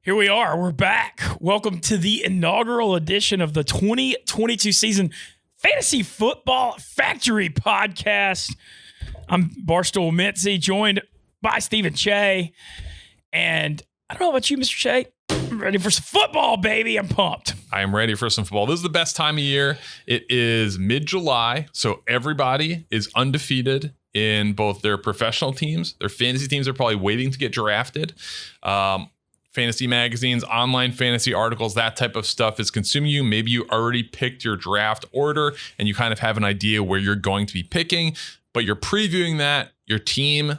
Here we are. We're back. Welcome to the inaugural edition of the 2022 season Fantasy Football Factory podcast. I'm Barstool Mintzy, joined by Steven Cheah. And I don't know about you, Mr. Cheah. I'm ready for some football, baby. I'm pumped. I am ready for some football. This is the best time of year. It is mid-July, so everybody is undefeated in both their professional teams. Their fantasy teams are probably waiting to get drafted. Fantasy magazines, online fantasy articles, that type of stuff is consuming you. Maybe you already picked your draft order and you kind of have an idea where you're going to be picking, but you're previewing that. Your team,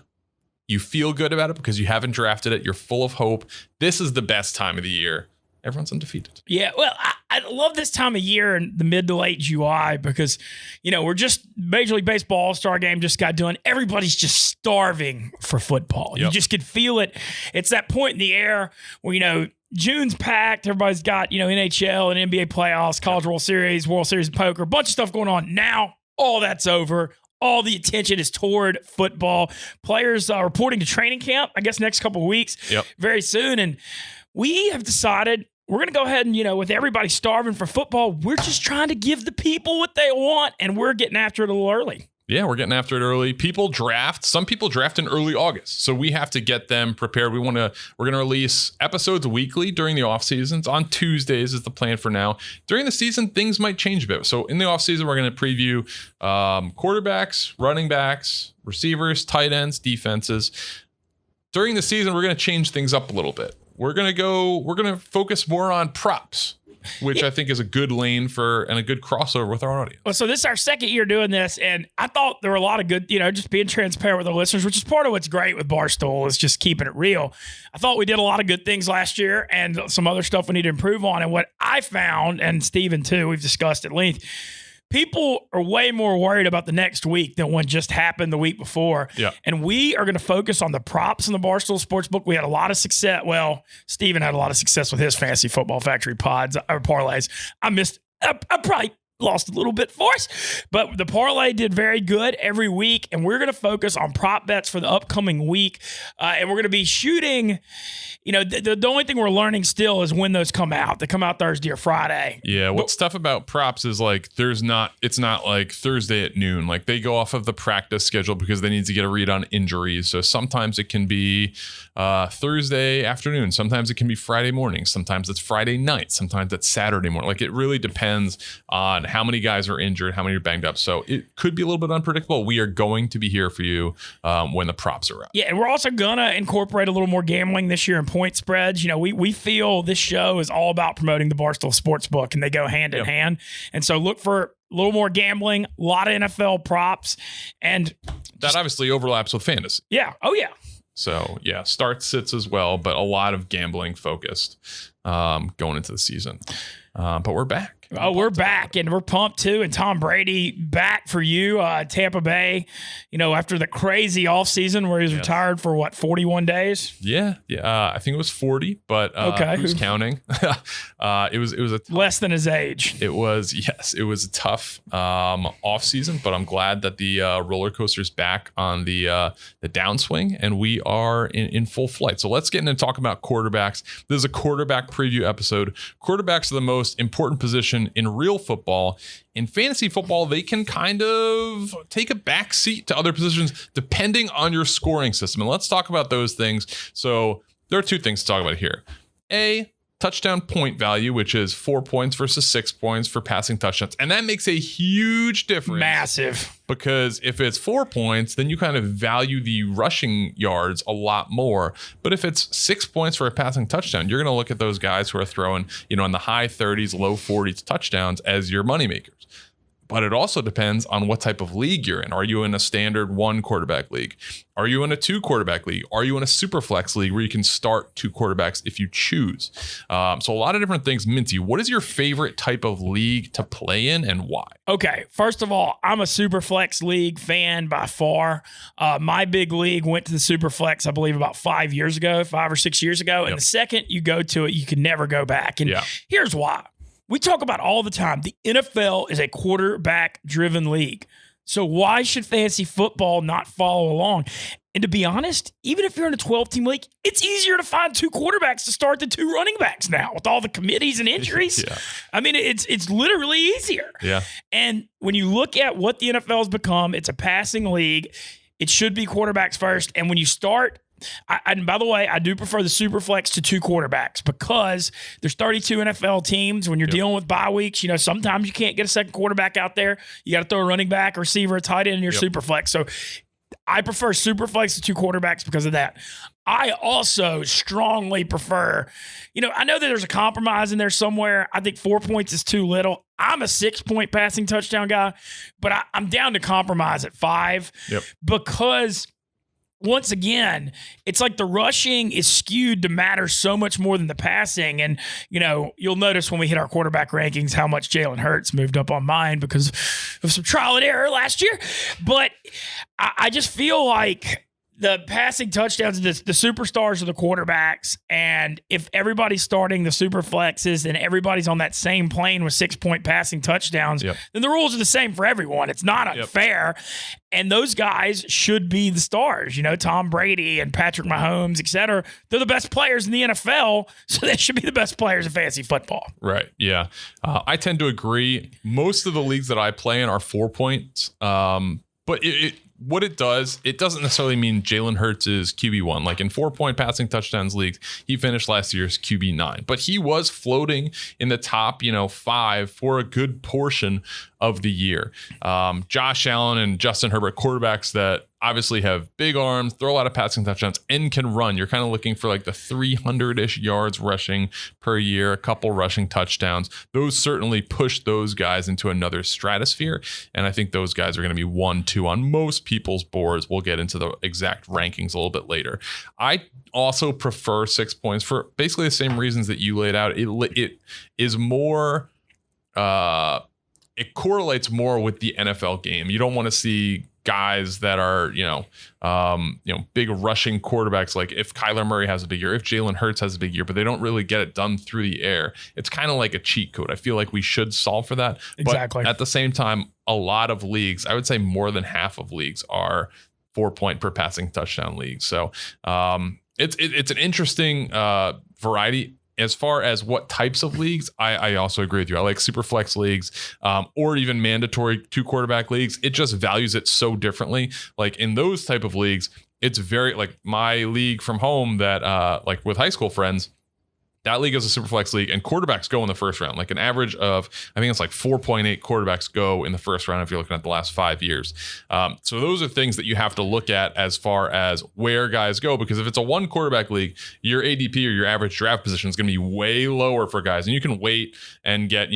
you feel good about it because you haven't drafted it. You're full of hope. This is the best time of the year. Everyone's undefeated. Yeah, well, I love this time of year in the mid to late July because, we're just Major League Baseball All-Star game just got done. Everybody's just starving for football. Yep. You just could feel it. It's that point in the air where, June's packed. Everybody's got, NHL and NBA playoffs, College World Series of Poker, a bunch of stuff going on. Now, all that's over. All the attention is toward football. Players are reporting to training camp, I guess, next couple of weeks, very soon. And we have decided we're going to go ahead and, with everybody starving for football, we're just trying to give the people what they want, and we're getting after it a little early. Yeah, we're getting after it early. People draft. Some people draft in early August, so we have to get them prepared. We're going to release episodes weekly during the off seasons. On Tuesdays is the plan for now. During the season, things might change a bit. So in the off season, we're going to preview quarterbacks, running backs, receivers, tight ends, defenses. During the season, we're going to change things up a little bit. We're going to focus more on props, which I think is a good lane and a good crossover with our audience. Well, so this is our second year doing this, and I thought there were a lot of good, just being transparent with our listeners, which is part of what's great with Barstool is just keeping it real. I thought we did a lot of good things last year and some other stuff we need to improve on. And what I found, and Steven too, we've discussed at length, people are way more worried about the next week than what just happened the week before. Yeah. And we are going to focus on the props in the Barstool Sportsbook. We had a lot of success. Well, Steven had a lot of success with his Fantasy Football Factory pods or parlays. I probably lost a little bit for us, but the parlay did very good every week. And we're going to focus on prop bets for the upcoming week. And we're going to be shooting, the only thing we're learning still is when those come out. They come out Thursday or Friday. Yeah. What's tough about props is it's not like Thursday at noon. Like they go off of the practice schedule because they need to get a read on injuries. So sometimes it can be Thursday afternoon. Sometimes it can be Friday morning. Sometimes it's Friday night. Sometimes it's Saturday morning. Like it really depends on how many guys are injured, how many are banged up. So it could be a little bit unpredictable. We are going to be here for you when the props are out. Yeah, and we're also going to incorporate a little more gambling this year in point spreads. We feel this show is all about promoting the Barstool Sportsbook, and they go hand in hand. And so look for a little more gambling, a lot of NFL props. And that obviously overlaps with fantasy. Yeah. Oh, yeah. So, yeah, starts, sits as well, but a lot of gambling focused going into the season. But we're back. Oh, we're back, and we're pumped too. And Tom Brady back for you, Tampa Bay. After the crazy offseason where he was retired for 41 days. Yeah. I think it was 40, but okay, who's counting? It was less than his age. It was a tough offseason, but I'm glad that the roller coaster's back on the downswing, and we are in full flight. So let's get into talk about quarterbacks. This is a quarterback preview episode. Quarterbacks are the most important position in real football. In fantasy football, they can kind of take a back seat to other positions depending on your scoring system. And let's talk about those things. So there are two things to talk about here. A, touchdown point value, which is 4 points versus 6 points for passing touchdowns. And that makes a huge difference. Massive. Because if it's 4 points, then you kind of value the rushing yards a lot more. But if it's 6 points for a passing touchdown, you're going to look at those guys who are throwing, in the high 30s, low 40s touchdowns as your moneymakers. But it also depends on what type of league you're in. Are you in a standard 1 quarterback league? Are you in a 2 quarterback league? Are you in a super flex league where you can start 2 quarterbacks if you choose? So a lot of different things. Mintzy, what is your favorite type of league to play in and why? Okay, first of all, I'm a super flex league fan by far. My big league went to the super flex, I believe, about 5 or 6 years ago. And the second you go to it, you can never go back. And here's why. We talk about all the time, the NFL is a quarterback-driven league. So why should fantasy football not follow along? And to be honest, even if you're in a 12-team league, it's easier to find 2 quarterbacks to start than 2 running backs now with all the committees and injuries. Yeah. I mean, it's literally easier. Yeah. And when you look at what the NFL has become, it's a passing league. It should be quarterbacks first. And when you start, and by the way, I do prefer the super flex to 2 quarterbacks because there's 32 NFL teams. When you're dealing with bye weeks, sometimes you can't get a second quarterback out there. You got to throw a running back, a receiver, a tight end in your super flex. So I prefer super flex to 2 quarterbacks because of that. I also strongly prefer, I know that there's a compromise in there somewhere. I think 4 points is too little. I'm a 6-point passing touchdown guy, but I'm down to compromise at 5 because once again, it's like the rushing is skewed to matter so much more than the passing. And, you'll notice when we hit our quarterback rankings how much Jalen Hurts moved up on mine because of some trial and error last year. But I just feel like the passing touchdowns, the superstars are the quarterbacks. And if everybody's starting the super flexes and everybody's on that same plane with 6-point passing touchdowns, then the rules are the same for everyone. It's not unfair. And those guys should be the stars, Tom Brady and Patrick Mahomes, et cetera. They're the best players in the NFL, so they should be the best players in fantasy football. Right. Yeah. I tend to agree. Most of the leagues that I play in are 4 points. But what it doesn't necessarily mean Jalen Hurts is QB1. Like in 4-point passing touchdowns leagues, he finished last year as QB9. But he was floating in the top, 5 for a good portion of the year. Josh Allen and Justin Herbert, quarterbacks that obviously have big arms, throw a lot of passing touchdowns, and can run. You're kind of looking for like the 300-ish yards rushing per year, a couple rushing touchdowns. Those certainly push those guys into another stratosphere. And I think those guys are going to be 1, 2 on most people's boards. We'll get into the exact rankings a little bit later. I also prefer 6 points for basically the same reasons that you laid out. It is more... it correlates more with the NFL game. You don't want to see guys that are, big rushing quarterbacks. Like if Kyler Murray has a big year, if Jalen Hurts has a big year, but they don't really get it done through the air. It's kind of like a cheat code. I feel like we should solve for that. Exactly. But at the same time, a lot of leagues, I would say more than half of leagues are 4-point per passing touchdown leagues. So it's an interesting variety. As far as what types of leagues, I also agree with you. I like super flex leagues or even mandatory 2 quarterback leagues. It just values it so differently. Like in those type of leagues, it's very like my league from home that like with high school friends, that league is a super flex league and quarterbacks go in the first round. Like an average of, I think it's like 4.8 quarterbacks go in the first round if you're looking at the last 5 years. So those are things that you have to look at as far as where guys go, because if it's a 1 quarterback league, your ADP or your average draft position is going to be way lower for guys. And you can wait and get,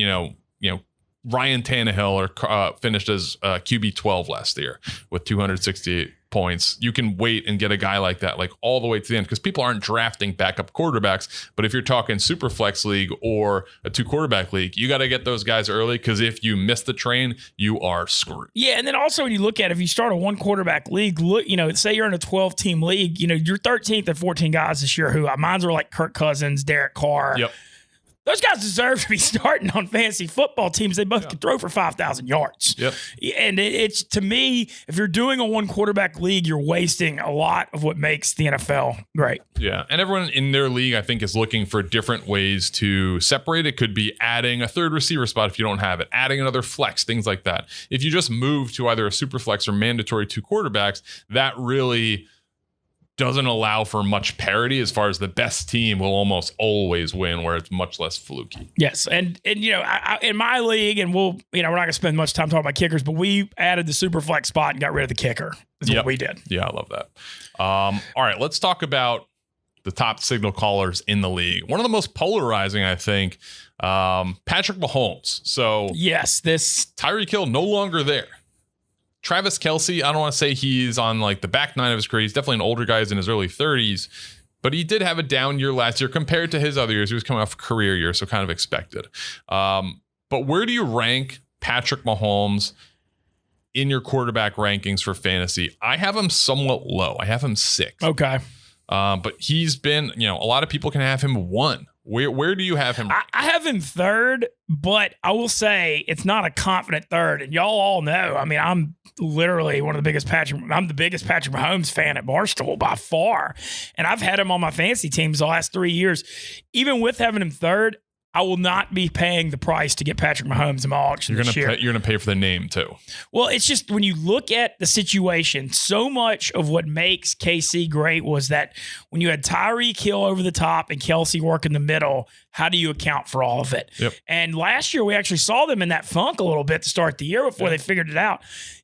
Ryan Tannehill or finished as QB 12 last year with 268 points. You can wait and get a guy like that, like all the way to the end, because people aren't drafting backup quarterbacks. But if you're talking super flex league or a 2 quarterback league, you got to get those guys early, because if you miss the train, you are screwed. Yeah. And then also when you look at, if you start a 1 quarterback league, look, say you're in a 12-team league, you're 13th and 14 guys this year who mines are like Kirk Cousins, Derek Carr. Yep. Those guys deserve to be starting on fantasy football teams. They both can throw for 5,000 yards. Yep. And it's, to me, if you're doing a 1 quarterback league, you're wasting a lot of what makes the NFL great. Yeah. And everyone in their league, I think, is looking for different ways to separate. It could be adding a 3rd receiver spot if you don't have it, adding another flex, things like that. If you just move to either a super flex or mandatory 2 quarterbacks, that really doesn't allow for much parity as far as the best team will almost always win, where it's much less fluky. Yes. And I, in my league, and we're not going to spend much time talking about kickers, but we added the super flex spot and got rid of the kicker. Is what we did. Yeah, I love that. All right, let's talk about the top signal callers in the league. One of the most polarizing, I think, Patrick Mahomes. So yes, this Tyreek Hill no longer there. Travis Kelce, I don't want to say he's on like the back 9 of his career. He's definitely an older guy. He's in his early 30s, but he did have a down year last year compared to his other years. He was coming off a career year, so kind of expected. But where do you rank Patrick Mahomes in your quarterback rankings for fantasy? I have him somewhat low. I have him 6. Okay. But he's been, a lot of people can have him 1, Where do you have him? I have him third, but I will say it's not a confident third. And y'all all know, I mean, I'm literally I'm the biggest Patrick Mahomes fan at Barstool by far. And I've had him on my fantasy teams the last 3 years. Even with having him third, I will not be paying the price to get Patrick Mahomes in my auction this year. You're going to pay for the name too. Well, it's just when you look at the situation, so much of what makes KC great was that when you had Tyreek Hill over the top and Kelsey work in the middle, how do you account for all of it? Yep. And last year we actually saw them in that funk a little bit to start the year before they figured it out.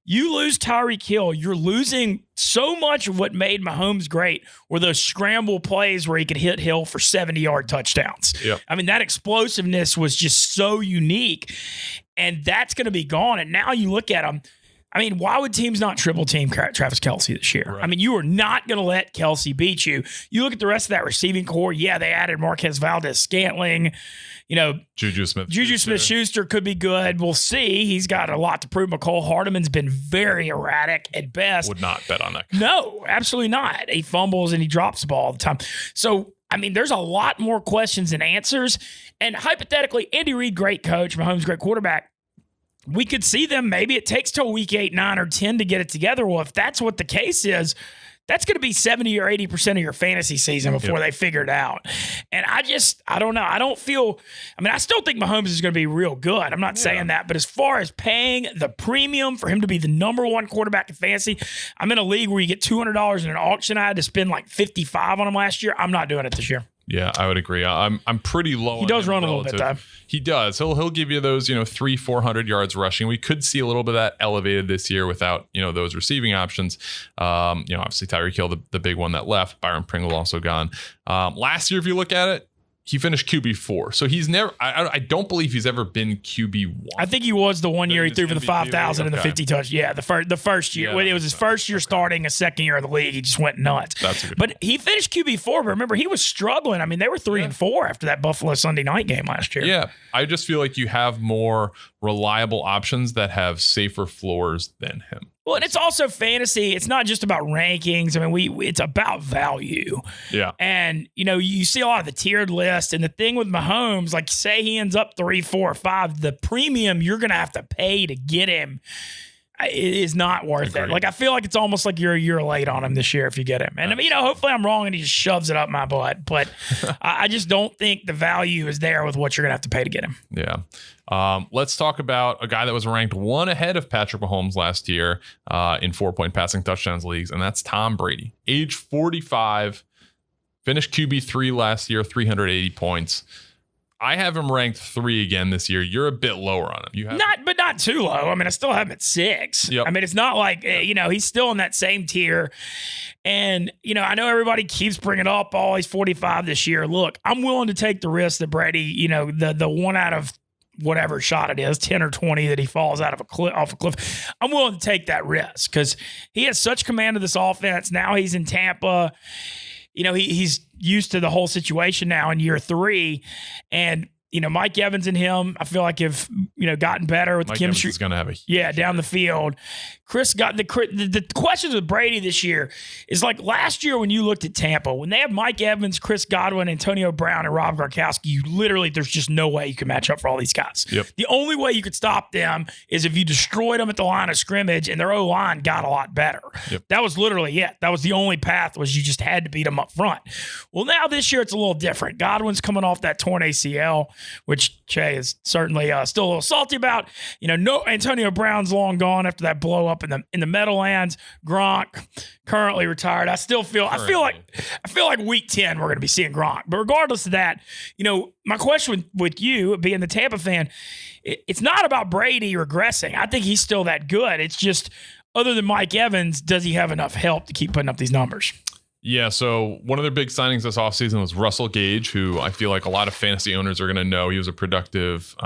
You lose Tyreek Hill, you're losing so much of what made Mahomes great were those scramble plays where he could hit Hill for 70-yard touchdowns. Yep. I mean, that explosiveness was just so unique, and that's going to be gone. And now you look at him. I mean, why would teams not triple team Travis Kelce this year? Right. I mean, you are not going to let Kelce beat you. You look at the rest of that receiving core. Yeah, they added Marquez Valdez-Scantling. Juju Smith-Schuster could be good. We'll see. He's got a lot to prove. McCole Hardeman's been very erratic at best. Would not bet on that. No, absolutely not. He fumbles and he drops the ball all the time. So, I mean, there's a lot more questions than answers. And hypothetically, Andy Reid, great coach, Mahomes, great quarterback. We could see them. Maybe it takes till week 8, 9, or 10 to get it together. Well, if that's what the case is, that's going to be 70 or 80% of your fantasy season before they figure it out. And I don't know. I still think Mahomes is going to be real good. I'm not saying that. But as far as paying the premium for him to be the number one quarterback in fantasy, I'm in a league where you get $200 in an auction. I had to spend like $55 on him last year. I'm not doing it this year. Yeah, I would agree. I'm pretty low. He does run a little bit though. He does. He'll give you those 300-400 yards rushing. We could see a little bit of that elevated this year without those receiving options. Obviously Tyreek Hill, the big one that left. Byron Pringle also gone. Last year, if you look at it, he finished QB4. So he's never, I don't believe he's ever been QB1. I think he was the one year he threw for the 5,000 and the 50 touch. Yeah, the first year. It was his first year starting, his second year of the league. He just went nuts. That's a good But he finished QB4. But remember, he was struggling. I mean, they were 3-4 after that Buffalo Sunday night game last year. Yeah, I just feel like you have more reliable options that have safer floors than him. Well, and it's also fantasy. It's not just about rankings. I mean, it's about value. Yeah. And, you see a lot of the tiered list. And the thing with Mahomes, like say he ends up 3, 4, or 5, the premium you're going to have to pay to get him is not worth it. Like, I feel like it's almost like you're a year late on him this year if you get him. And, hopefully I'm wrong and he just shoves it up my butt. But I just don't think the value is there with what you're going to have to pay to get him. Yeah. Let's talk about a guy that was ranked one ahead of Patrick Mahomes last year in 4-point passing touchdowns leagues, and that's Tom Brady. Age 45, finished QB3 last year, 380 points. I have him ranked 3 again this year. You're a bit lower on him. You have not too low. I mean, I still have him at 6. Yep. I mean, it's not like, he's still in that same tier. And, I know everybody keeps bringing up, he's 45 this year. Look, I'm willing to take the risk that Brady, the 1 out of whatever shot it is, 10 or 20 that he falls off a cliff. I'm willing to take that risk because he has such command of this offense. Now he's in Tampa. He's used to the whole situation now in year 3. And, Mike Evans and him, I feel like have, gotten better with Mike the chemistry. Evans is going to have down the field. Chris got the questions with Brady this year is like last year when you looked at Tampa, when they have Mike Evans, Chris Godwin, Antonio Brown, and Rob Gronkowski, there's just no way you can match up for all these guys. Yep. The only way you could stop them is if you destroyed them at the line of scrimmage and their O-line got a lot better. Yep. That was literally it. That was the only path, was you just had to beat them up front. Well, now this year it's a little different. Godwin's coming off that torn ACL, which Cheah is certainly still a little salty about. No Antonio Brown's long gone after that blow up in the Meadowlands. Gronk currently retired. I feel like week 10 we're going to be seeing Gronk. But regardless of that, my question with you being the Tampa fan, it's not about Brady regressing. I think he's still that good. It's just, other than Mike Evans, does he have enough help to keep putting up these numbers? Yeah, so one of their big signings this offseason was Russell Gage, who I feel like a lot of fantasy owners are going to know. He was a productive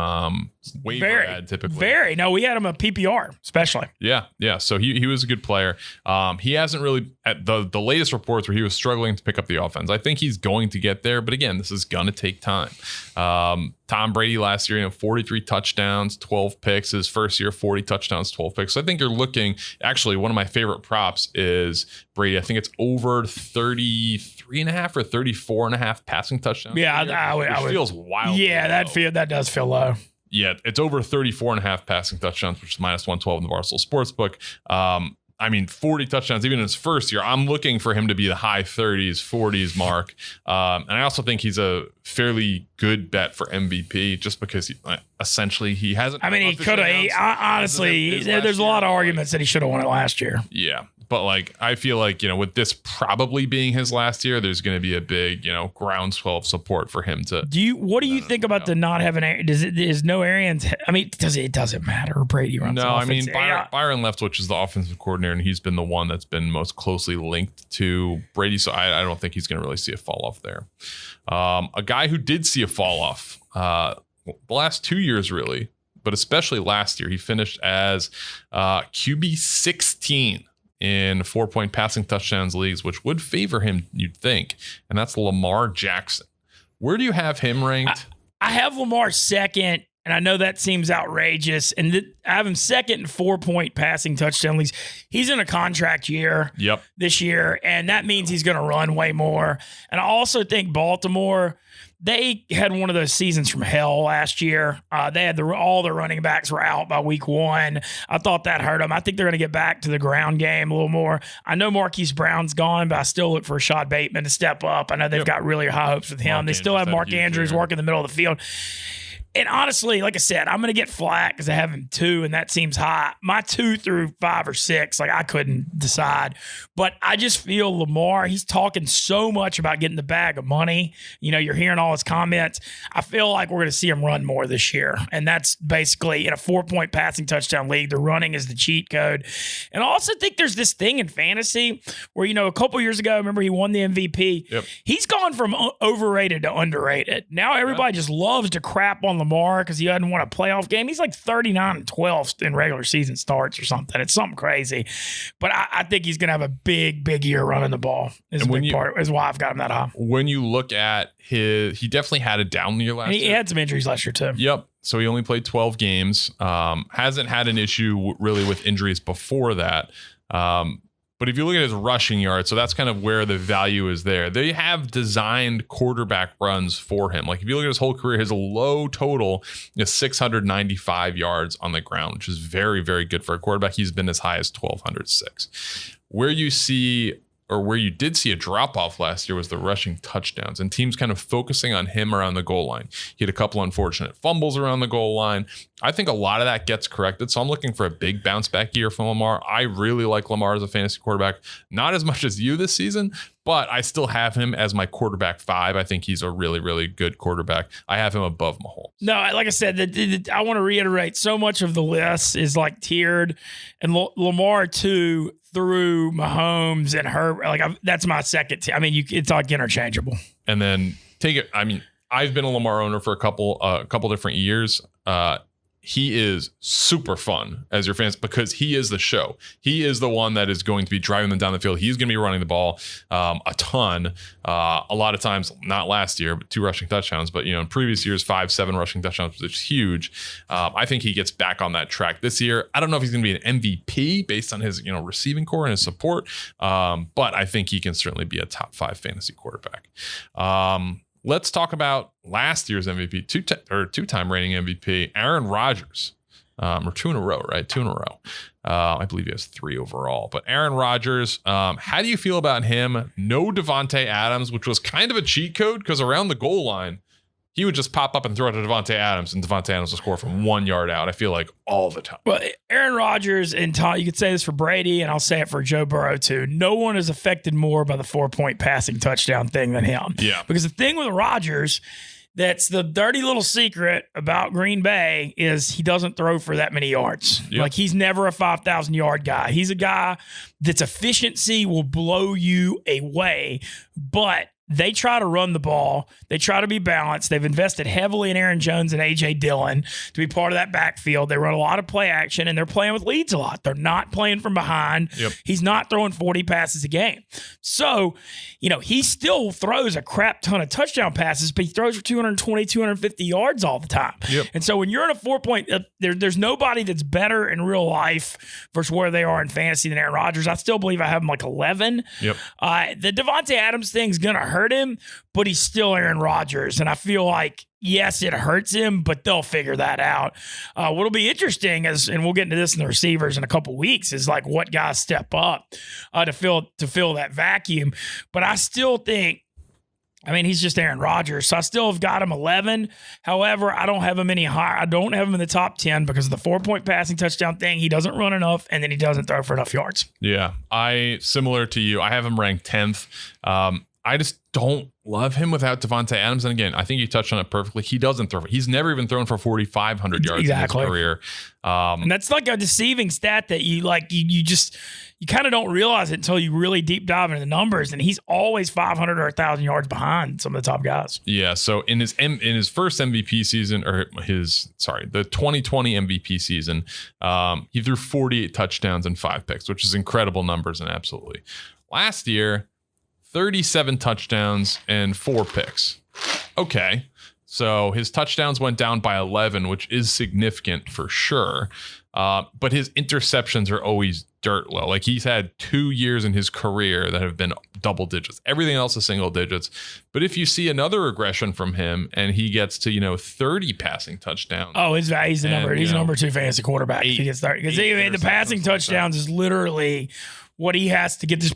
waiver ad typically. No, we had him a PPR, especially. Yeah. So he was a good player. He hasn't really, at the latest reports where he was struggling to pick up the offense. I think he's going to get there, but again, this is going to take time. Tom Brady last year, 43 touchdowns, 12 picks. His first year, 40 touchdowns, 12 picks. So I think you're looking, actually, one of my favorite props is Brady. I think it's over 33.5 or 34.5 passing touchdowns. Yeah, which feels wild. Yeah, that does feel low. Yeah, it's over 34.5 passing touchdowns, which is minus 112 in the Barstool Sportsbook. 40 touchdowns, even in his first year. I'm looking for him to be the high 30s, 40s mark. And I also think he's a fairly good bet for MVP just because he hasn't. He could have. Honestly, there's a lot of arguments that he should have won it last year. Yeah. But I feel like, with this probably being his last year, there's going to be a big, groundswell of support for him to. What do you think about the not having? Is no Arians? It doesn't matter. Brady runs. No, Byron Leftwich is the offensive coordinator, and he's been the one that's been most closely linked to Brady. So I don't think he's going to really see a fall off there. A guy who did see a fall off the last 2 years, really, but especially last year, he finished as QB 16. In 4-point passing touchdowns leagues, which would favor him, you'd think. And that's Lamar Jackson. Where do you have him ranked? I have Lamar second, and I know that seems outrageous. And I have him second in 4-point passing touchdown leagues. He's in a contract year this year, and that means he's going to run way more. And I also think Baltimore, they had one of those seasons from hell last year. They had all their running backs were out by week 1. I thought that hurt them. I think they're going to get back to the ground game a little more. I know Marquise Brown's gone, but I still look for Rashad Bateman to step up. I know they've got really high hopes with him. They still have Mark Andrews working in the middle of the field. And honestly, like I said, I'm going to get flack because I have him 2, and that seems high. My 2 through 5 or 6, I couldn't decide. But I just feel Lamar, he's talking so much about getting the bag of money. You're hearing all his comments. I feel like we're going to see him run more this year. And that's basically in a 4-point passing touchdown league. The running is the cheat code. And I also think there's this thing in fantasy where, a couple years ago, remember he won the MVP. Yep. He's gone from overrated to underrated. Now everybody just loves to crap on Lamar because he hadn't won a playoff game. He's 39-12 in regular season starts or something. It's something crazy. But I think he's going to have a big year running the ball. Is why I've got him that high. When you look at he definitely had a down year last year. He had some injuries last year too. Yep. So he only played 12 games. Hasn't had an issue really with injuries before that. But if you look at his rushing yards, so that's kind of where the value is there. They have designed quarterback runs for him. If you look at his whole career, his low total is 695 yards on the ground, which is very, very good for a quarterback. He's been as high as 1,206. Where you did see a drop-off last year was the rushing touchdowns and teams kind of focusing on him around the goal line. He had a couple unfortunate fumbles around the goal line. I think a lot of that gets corrected, so I'm looking for a big bounce-back year from Lamar. I really like Lamar as a fantasy quarterback. Not as much as you this season, but I still have him as my quarterback 5. I think he's a really, really good quarterback. I have him above Mahomes. No, like I said, I want to reiterate, so much of the list is tiered, and Lamar 2 through Mahomes and Herbert. That's my second. It's interchangeable. And then take it. I've been a Lamar owner for a couple different years. He is super fun as your fans because he is the show. He is the one that is going to be driving them down the field. He's going to be running the ball a ton. A lot of times, not last year, but 2 rushing touchdowns. But in previous years, 5-7 rushing touchdowns, which is huge. I think he gets back on that track this year. I don't know if he's going to be an MVP based on his receiving core and his support, but I think he can certainly be a top 5 fantasy quarterback. Let's talk about last year's MVP, two-time reigning MVP, Aaron Rodgers. Or 2 in a row, right? 2 in a row. I believe he has 3 overall. But Aaron Rodgers, how do you feel about him? No Devonte Adams, which was kind of a cheat code because around the goal line, he would just pop up and throw it to Devonte Adams, and Devonte Adams will score from 1 yard out. I feel like all the time. Well, Aaron Rodgers and Tom, you could say this for Brady, and I'll say it for Joe Burrow too. No one is affected more by the 4-point passing touchdown thing than him. Yeah. Because the thing with Rodgers, that's the dirty little secret about Green Bay, is he doesn't throw for that many yards. Yep. He's never a 5,000-yard guy. He's a guy that's efficiency will blow you away, but They try to run the ball. They try to be balanced. They've invested heavily in Aaron Jones and A.J. Dillon to be part of that backfield. They run a lot of play action, and they're playing with leads a lot. They're not playing from behind. Yep. He's not throwing 40 passes a game. So, he still throws a crap ton of touchdown passes, but he throws for 220, 250 yards all the time. Yep. And so when you're in a 4-point, there's nobody that's better in real life versus where they are in fantasy than Aaron Rodgers. I still believe I have him like 11. Yep. The Davante Adams thing's going to hurt him, but he's still Aaron Rodgers. And I feel like, yes, it hurts him, but they'll figure that out. What'll be interesting is, and we'll get into this in the receivers in a couple weeks, is like what guys step up to fill that vacuum. But I still think, he's just Aaron Rodgers, so I still have got him 11. However, I don't have him any higher. I don't have him in the top 10 because of the 4-point passing touchdown thing. He doesn't run enough, and then he doesn't throw for enough yards. Yeah, similar to you, I have him ranked 10th. I just don't love him without Devonte Adams. And again, I think you touched on it perfectly. He doesn't throw. He's never even thrown for 4,500 yards in his career. And that's like a deceiving stat that you kind of don't realize it until you really deep dive into the numbers. And he's always 500 or 1,000 yards behind some of the top guys. Yeah. So in his first MVP season, the 2020 MVP season, he threw 48 touchdowns and 5 picks, which is incredible numbers, and absolutely. Last year, 37 touchdowns and 4 picks. Okay. So his touchdowns went down by 11, which is significant for sure. But his interceptions are always dirt low. Like, he's had 2 years in his career that have been double digits. Everything else is single digits. But if you see another regression from him and he gets to, 30 passing touchdowns. Oh, he's the number. He's the number 2 fantasy quarterback. If he gets 30. Because the passing touchdowns is literally what he has to get his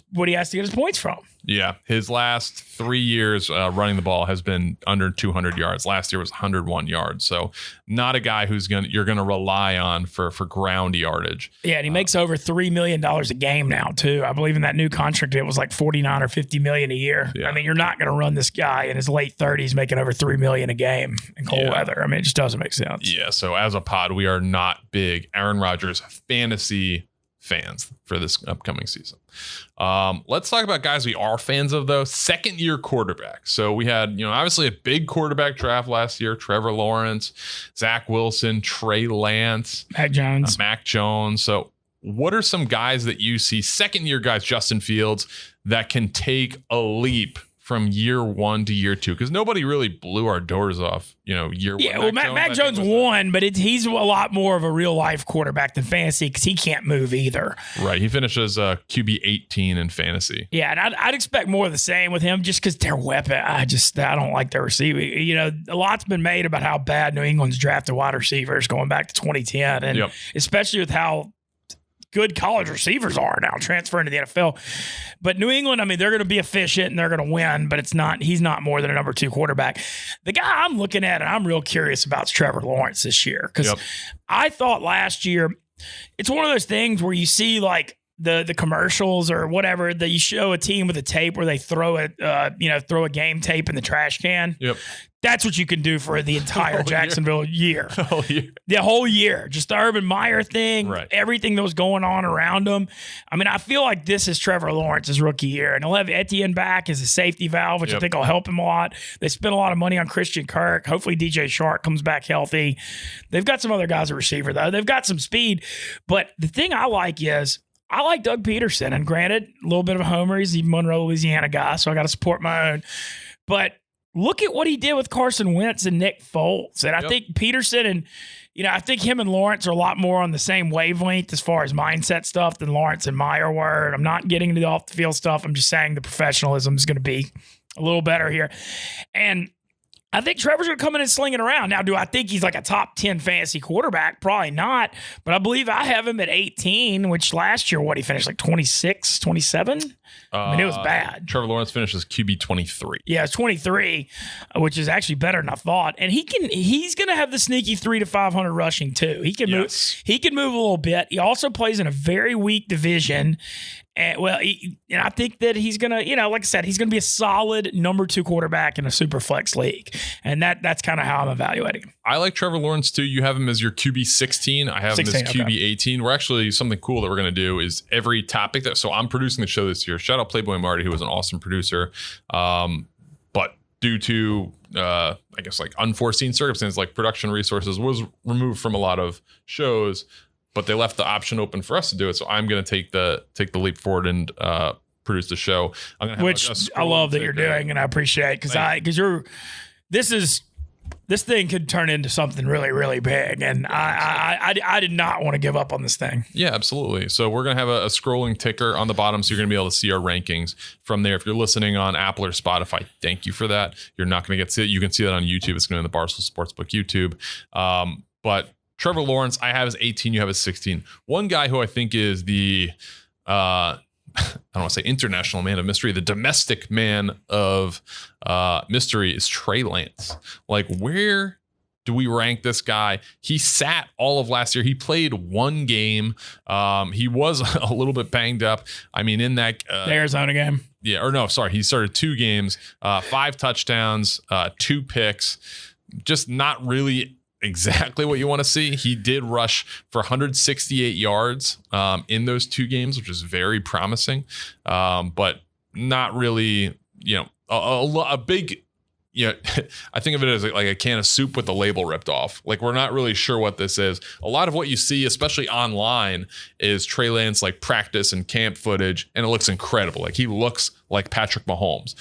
points from. Yeah, his last 3 years running the ball has been under 200 yards. Last year was 101 yards. So not a guy you're gonna rely on for ground yardage. Yeah, and he makes over $3 million a game now too. I believe in that new contract it was like 49 or 50 million a year. Yeah. You're not gonna run this guy in his late 30s making over $3 million a game in cold weather. It just doesn't make sense. Yeah. So as a pod, we are not big Aaron Rodgers fantasy fans for this upcoming season. Let's talk about guys we are fans of, though. Second-year quarterbacks. So we had, obviously a big quarterback draft last year. Trevor Lawrence, Zach Wilson, Trey Lance, Mac Jones. So what are some guys that you see, second-year guys, Justin Fields, that can take a leap from year 1 to year 2? Because nobody really blew our doors off, year 1. Yeah, well, Mac Jones won, but he's a lot more of a real-life quarterback than fantasy because he can't move either. Right. He finishes QB 18 in fantasy. Yeah, and I'd expect more of the same with him just because their weapon, I don't like their receiving. A lot's been made about how bad New England's drafted wide receivers going back to 2010, and especially with how good college receivers are now transferring to the NFL. But New England, they're going to be efficient and they're going to win, but he's not more than a number 2 quarterback. The guy I'm looking at and I'm real curious about is Trevor Lawrence this year. Because I thought last year, it's one of those things where you see like the commercials or whatever that you show a team with a tape where they throw a game tape in the trash can. Yep. That's what you can do for the entire Jacksonville year. The whole year. Just the Urban Meyer thing, everything that was going on around him. I feel like this is Trevor Lawrence's rookie year. And he'll have Etienne back as a safety valve, which I think will help him a lot. They spent a lot of money on Christian Kirk. Hopefully DJ Shark comes back healthy. They've got some other guys at receiver, though. They've got some speed. But the thing I like is I like Doug Peterson. And granted, a little bit of a homer. He's a Monroe, Louisiana guy, so I got to support my own. But look at what he did with Carson Wentz and Nick Foles. And I think Peterson and, I think him and Lawrence are a lot more on the same wavelength as far as mindset stuff than Lawrence and Meyer were. And I'm not getting into the off the field stuff. I'm just saying the professionalism is going to be a little better here. And I think Trevor's going to come in and sling it around. Now, do I think he's like a top 10 fantasy quarterback? Probably not. But I believe I have him at 18, which last year, he finished like 26, 27? It was bad. Trevor Lawrence finishes QB 23. Yeah, it's 23, which is actually better than I thought. And he's going to have the sneaky 300 to 500 rushing too. He can move. He can move a little bit. He also plays in a very weak division. And I think that he's going to, like I said, he's going to be a solid number 2 quarterback in a super flex league. And that's kind of how I'm evaluating him. I like Trevor Lawrence too. You have him as your QB 16. I have him as QB 18. We're actually, something cool that we're going to do is every topic so I'm producing the show this year. Shout out Playboy Marty, who was an awesome producer. due to, I guess, like unforeseen circumstances, like production resources was removed from a lot of shows, but they left the option open for us to do it. So I'm going to take the leap forward and produce the show. I'm gonna have which I love that you're doing, and I appreciate because this thing could turn into something really, really big, and I did not want to give up on this thing. Yeah, absolutely. So we're going to have a scrolling ticker on the bottom, so you're going to be able to see our rankings from there. If you're listening on Apple or Spotify, thank you for that. You're not going to get to see it. You can see that on YouTube. It's going to be in the Barstool Sportsbook YouTube. But Trevor Lawrence, I have as 18, you have as 16. One guy who I think is the I don't want to say international man of mystery, the domestic man of mystery is Trey Lance. Like, where do we rank this guy? He sat all of last year. He played one game. He was a little bit banged up. I mean, in that the Arizona game. Yeah, or no, sorry. He started 2 games, 5 touchdowns, 2 picks. Just not really exactly what you want to see. He did rush for 168 yards in those 2 games, which is very promising, but not really, a big, I think of it as like a can of soup with the label ripped off. Like, we're not really sure what this is. A lot of what you see, especially online, is Trey Lance like practice and camp footage, and it looks incredible. Like, he looks like Patrick Mahomes.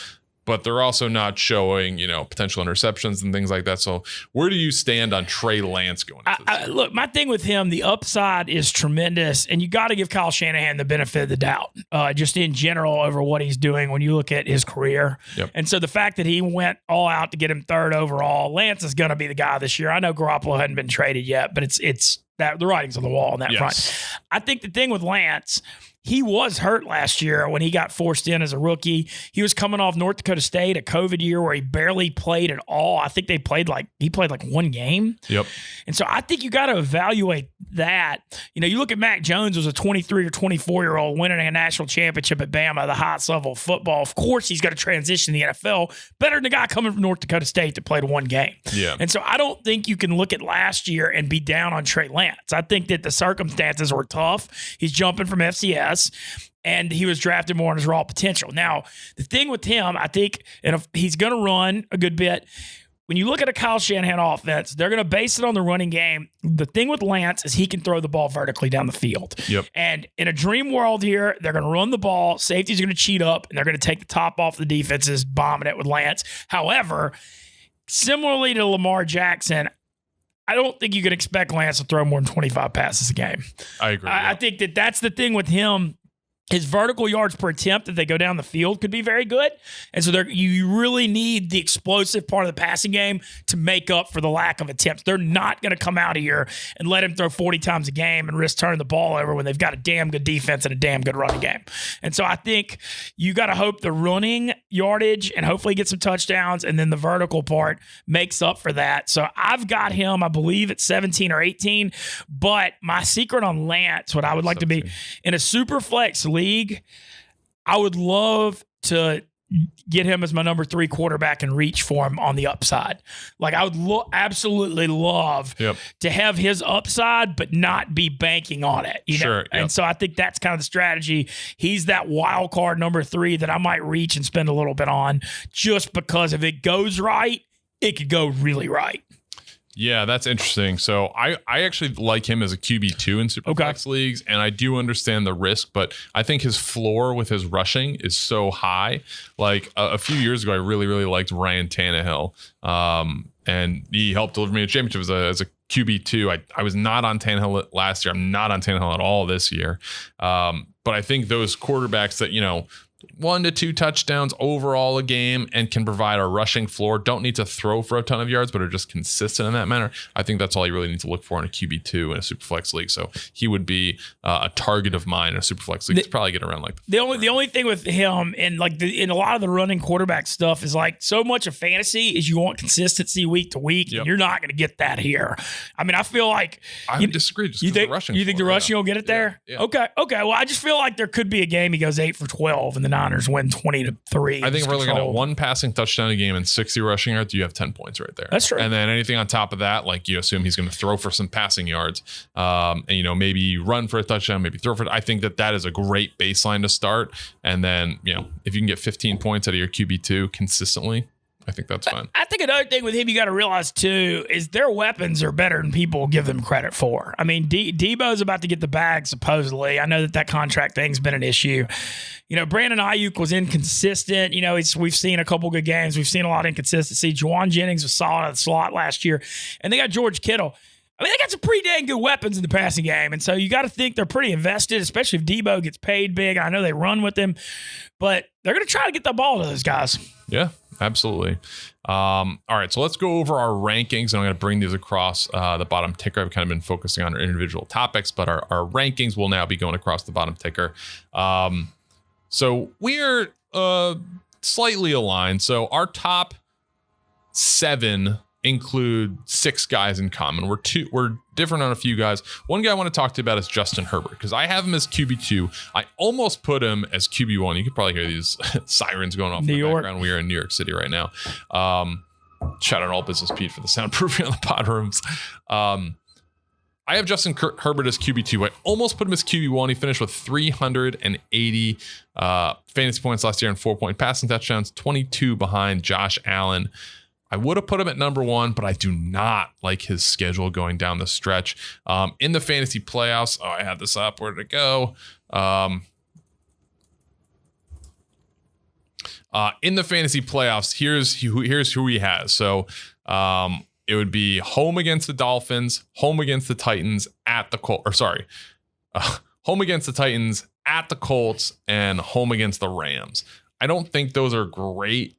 But they're also not showing, potential interceptions and things like that. So where do you stand on Trey Lance going into this? Look, my thing with him, the upside is tremendous, and you got to give Kyle Shanahan the benefit of the doubt, just in general over what he's doing when you look at his career. Yep. And so the fact that he went all out to get him 3rd overall, Lance is going to be the guy this year. I know Garoppolo hadn't been traded yet, but it's that the writing's on the wall on that front. I think the thing with Lance, he was hurt last year when he got forced in as a rookie. He was coming off North Dakota State, a COVID year where he barely played at all. I think he played like 1 game. Yep. And so I think you got to evaluate that. You look at Mac Jones, was a 23 or 24-year-old winning a national championship at Bama, the highest level of football. Of course, he's got to transition to the NFL better than the guy coming from North Dakota State that played 1 game. Yeah. And so I don't think you can look at last year and be down on Trey Lance. I think that the circumstances were tough. He's jumping from FCS. And he was drafted more on his raw potential. Now, the thing with him, I think, and if he's going to run a good bit, when you look at a Kyle Shanahan offense, they're going to base it on the running game. The thing with Lance is he can throw the ball vertically down the field. Yep. And in a dream world here, they're going to run the ball. Safety's going to cheat up, and they're going to take the top off the defenses, bombing it with Lance. However, similarly to Lamar Jackson, I don't think you can expect Lance to throw more than 25 passes a game. I agree. I think that's the thing with him. His vertical yards per attempt that they go down the field could be very good. And so you really need the explosive part of the passing game to make up for the lack of attempts. They're not going to come out here and let him throw 40 times a game and risk turning the ball over when they've got a damn good defense and a damn good running game. And so I think you got to hope the running yardage and hopefully get some touchdowns, and then the vertical part makes up for that. So I've got him, I believe, at 17 or 18. But my secret on Lance, what I would like 17. To be in a super flex league, I would love to get him as my number 3 quarterback and reach for him on the upside. Like, I would absolutely love to have his upside, but not be banking on it. Sure. Yep. And so I think that's kind of the strategy. He's that wild card number 3 that I might reach and spend a little bit on, just because if it goes right, it could go really right. Yeah, that's interesting. So I actually like him as a QB2 in Superflex leagues, and I do understand the risk, but I think his floor with his rushing is so high. Like a few years ago, I really, really liked Ryan Tannehill, and he helped deliver me a championship as a QB2. I was not on Tannehill last year. I'm not on Tannehill at all this year. But I think those quarterbacks that, 1 to 2 touchdowns overall a game and can provide a rushing floor, don't need to throw for a ton of yards, but are just consistent in that manner. I think that's all you really need to look for in a QB2 in a Superflex league. So he would be a target of mine in a Superflex league. He's probably getting around like the only thing with him and like in a lot of the running quarterback stuff is like so much of fantasy is you want consistency week to week. Yep. And you're not going to get that here. I mean, I feel like I would disagree. Just you think the rushing you think the rushing will get it there? Yeah. Okay. Well, I just feel like there could be a game he goes 8 for 12 and the Niners win 20-3. I think if we're looking at 1 passing touchdown a game and 60 rushing yards, you have 10 points right there. That's true. And then anything on top of that, like you assume he's going to throw for some passing yards, and maybe run for a touchdown, maybe throw for. I think that is a great baseline to start. And then if you can get 15 points out of your QB2 consistently, I think that's fine. I think another thing with him you got to realize too is their weapons are better than people give them credit for. I mean, Debo's about to get the bag supposedly. I know that contract thing's been an issue. Brandon Ayuk was inconsistent. We've seen a couple good games. We've seen a lot of inconsistency. Juwan Jennings was solid at the slot last year, and they got George Kittle. I mean, they got some pretty dang good weapons in the passing game, and so you got to think they're pretty invested, especially if Debo gets paid big. I know they run with him, but they're going to try to get the ball to those guys. Yeah, absolutely. All right, so let's go over our rankings, and I'm going to bring these across the bottom ticker. I've kind of been focusing on our individual topics, but our rankings will now be going across the bottom ticker. So we're slightly aligned. So our top 7 include 6 guys in common. We're different on a few guys. One guy I want to talk to you about is Justin Herbert, because I have him as QB2. I almost put him as QB1. You could probably hear these sirens going off in the background. We are in New York City right now. Shout out All Business Pete for the soundproofing on the pod rooms. I have Justin Herbert as QB2. I almost put him as QB1. He finished with 380 fantasy points last year and 4-point passing touchdowns, 22 behind Josh Allen. I would have put him at number 1, but I do not like his schedule going down the stretch. In the fantasy playoffs, I had this up. Where did it go? In the fantasy playoffs, here's who he has. So it would be home against the Dolphins, home against the Titans, at the Colts. Home against the Titans, at the Colts, and home against the Rams. I don't think those are great.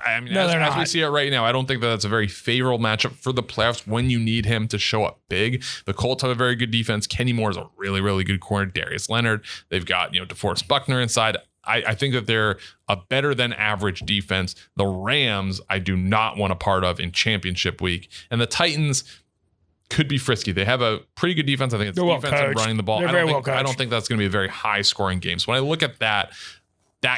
As we see it right now, I don't think that's a very favorable matchup for the playoffs when you need him to show up big. The Colts have a very good defense. Kenny Moore is a really, really good corner. Darius Leonard. They've got, DeForest Buckner inside. I think that they're a better than average defense. The Rams, I do not want a part of in championship week. And the Titans could be frisky. They have a pretty good defense. I think it's defense and running the ball. I don't think that's going to be a very high scoring game. So when I look at that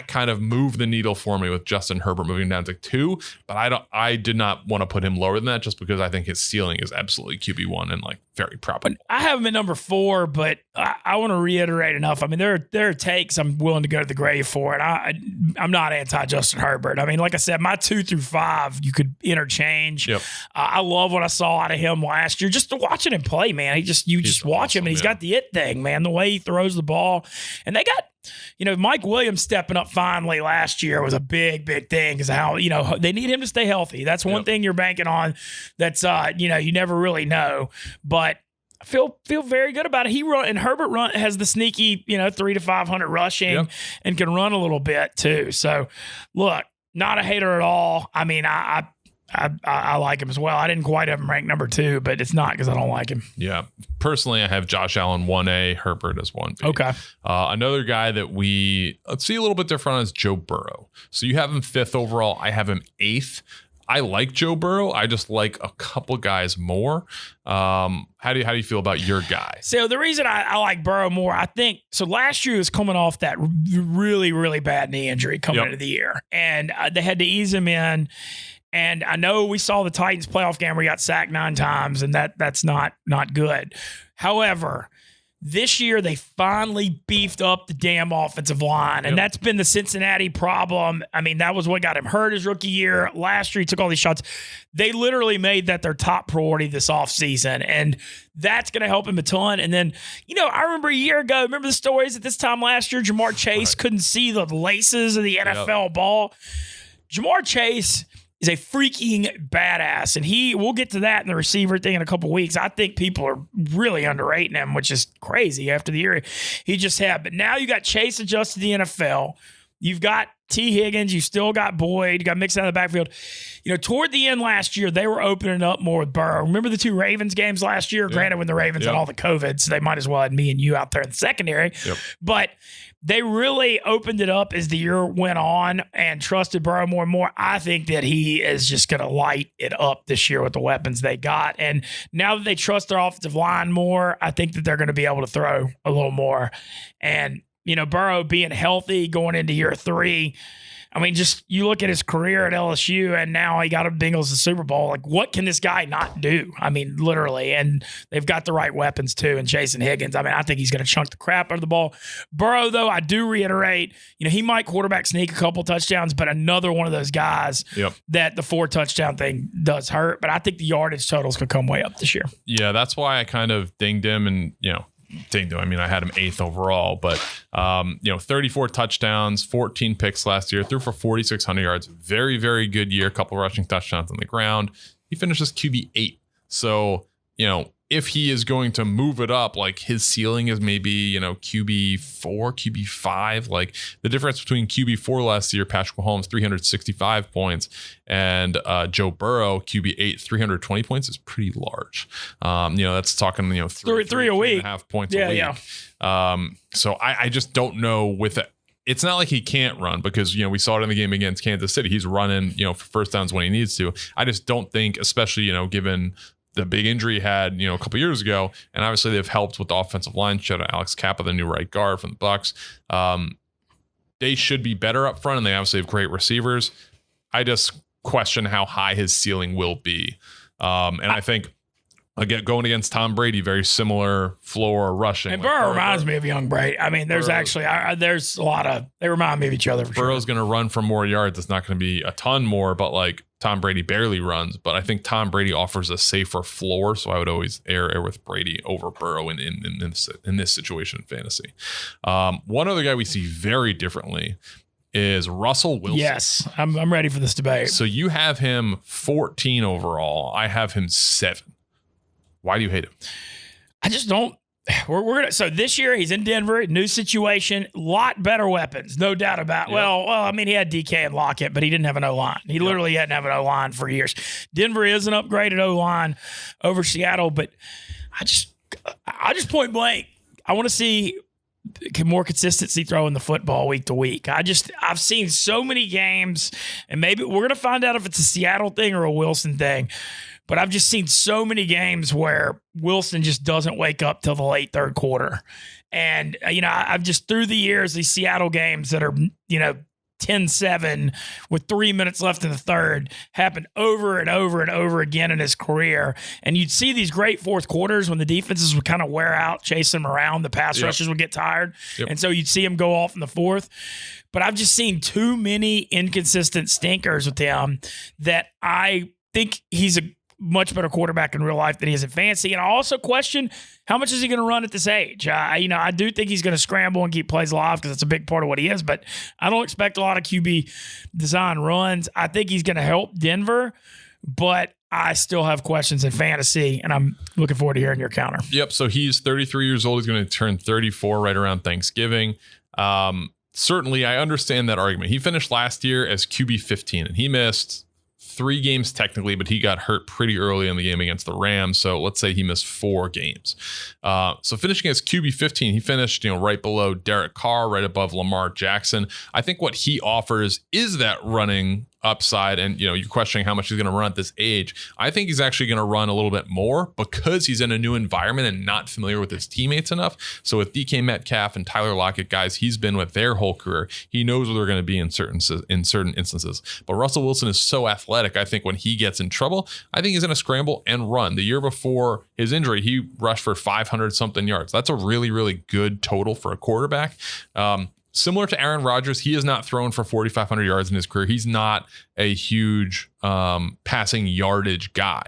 kind of moved the needle for me with Justin Herbert moving down to 2, but I did not want to put him lower than that just because I think his ceiling is absolutely QB1 and very proper. I have him at number 4, but I want to reiterate enough. I mean, there are takes I'm willing to go to the grave for, and I'm not anti Justin Herbert. I mean, like I said, my 2 through 5 you could interchange. Yep. I love what I saw out of him last year. Just watching him play, man. You just watch him, and he's got the it thing, man. The way he throws the ball, and they got. Mike Williams stepping up finally last year was a big, big thing because how, they need him to stay healthy. That's one thing you're banking on. That's, you never really know. But I feel very good about it. Herbert has the sneaky, 300 to 500 rushing and can run a little bit too. So, look, not a hater at all. I mean, I like him as well. I didn't quite have him ranked number 2, but it's not because I don't like him. Yeah. Personally, I have Josh Allen 1A, Herbert as 1B. Okay. Another guy that let's see a little bit different on is Joe Burrow. So you have him 5th overall. I have him 8th. I like Joe Burrow. I just like a couple guys more. How do you feel about your guy? So the reason I like Burrow more, I think, so last year he was coming off that really, really bad knee injury coming into the year. And they had to ease him in. And I know we saw the Titans playoff game where he got sacked 9 times, and that's not good. However, this year they finally beefed up the damn offensive line, and that's been the Cincinnati problem. I mean, that was what got him hurt his rookie year. Last year he took all these shots. They literally made that their top priority this offseason, and that's going to help him a ton. And then, I remember a year ago, remember the stories at this time last year, Jamar Chase couldn't see the laces of the NFL ball. Jamar Chase is a freaking badass, and we'll get to that in the receiver thing in a couple weeks. I think people are really underrating him, which is crazy after the year he just had. But now you got Chase adjusted to the NFL. You've got T. Higgins. You still got Boyd. You got mixed out of the backfield. Toward the end last year, they were opening up more with Burrow. Remember the 2 Ravens games last year? Granted, when the Ravens had all the COVID, so they might as well have me and you out there in the secondary. But they really opened it up as the year went on and trusted Burrow more and more. I think that he is just going to light it up this year with the weapons they got. And now that they trust their offensive line more, I think that they're going to be able to throw a little more. And Burrow being healthy going into year 3, I mean, just you look at his career at LSU and now he got a Bengals the Super Bowl. Like, what can this guy not do? I mean, literally. And they've got the right weapons too. And Chase and Higgins, I mean, I think he's going to chunk the crap out of the ball. Burrow, though, I do reiterate, he might quarterback sneak a couple touchdowns, but another one of those guys that the 4 touchdown thing does hurt. But I think the yardage totals could come way up this year. Yeah, that's why I kind of dinged him and, dinged him. I mean, I had him 8th overall, but 34 touchdowns, 14 picks last year, threw for 4,600 yards. Very, very good year. A couple rushing touchdowns on the ground. He finishes QB 8. So, if he is going to move it up, like his ceiling is maybe, QB 4, QB 5, like the difference between QB 4 last year, Patrick Mahomes, 365 points, and Joe Burrow, QB 8, 320 points is pretty large. That's talking, three a week, 3.5 points a week. Yeah. So I just don't know with it. It's not like he can't run because, we saw it in the game against Kansas City. He's running, for first downs when he needs to. I just don't think, especially, given the big injury he had, a couple years ago, and obviously they've helped with the offensive line. Shout out Alex Kappa, the new right guard from the Bucs. They should be better up front, and they obviously have great receivers. I just question how high his ceiling will be. And I think, again, going against Tom Brady, very similar floor rushing. And Burrow reminds me of young Brady. I mean, there's actually, there's a lot of, they remind me of each other. Burrow's going to run for more yards. It's not going to be a ton more, but like Tom Brady barely runs. But I think Tom Brady offers a safer floor. So I would always err with Brady over Burrow in this situation in fantasy. One other guy we see very differently is Russell Wilson. Yes, I'm ready for this debate. So you have him 14 overall. I have him 7. Why do you hate him? I just don't. We're gonna. So this year he's in Denver, new situation, lot better weapons, no doubt about. Yep. Well, I mean, he had DK and Lockett, but he didn't have an O-line. He literally hadn't have an O-line for years. Denver is an upgraded O-line over Seattle, but I just point blank, I want to see more consistency throwing the football week to week. I've seen so many games, and maybe we're gonna find out if it's a Seattle thing or a Wilson thing. But I've just seen so many games where Wilson just doesn't wake up till the late third quarter. And, I've just through the years, these Seattle games that are, 10-7 with 3 minutes left in the third happened over and over and over again in his career. And you'd see these great fourth quarters when the defenses would kind of wear out, chase them around. The pass rushers would get tired. Yep. And so you'd see him go off in the fourth. But I've just seen too many inconsistent stinkers with him that I think he's a much better quarterback in real life than he is in fantasy. And I also question how much is he going to run at this age? I do think he's going to scramble and keep plays alive because it's a big part of what he is, but I don't expect a lot of QB design runs. I think he's going to help Denver, but I still have questions in fantasy, and I'm looking forward to hearing your counter. Yep. So he's 33 years old. He's going to turn 34 right around Thanksgiving. Certainly, I understand that argument. He finished last year as QB 15, and he missed 3 games technically, but he got hurt pretty early in the game against the Rams. So let's say he missed 4 games. So finishing as QB 15, he finished, right below Derek Carr, right above Lamar Jackson. I think what he offers is that running upside, and you're questioning how much he's going to run at this age. I think he's actually going to run a little bit more because he's in a new environment and not familiar with his teammates enough. So with DK Metcalf and Tyler Lockett, guys he's been with their whole career, he knows where they're going to be in certain instances. But Russell Wilson is so athletic. I think when he gets in trouble, I think he's going to scramble and run. The year before his injury, he rushed for 500 something yards. That's a really, really good total for a quarterback. Similar to Aaron Rodgers, he has not thrown for 4,500 yards in his career. He's not a huge passing yardage guy.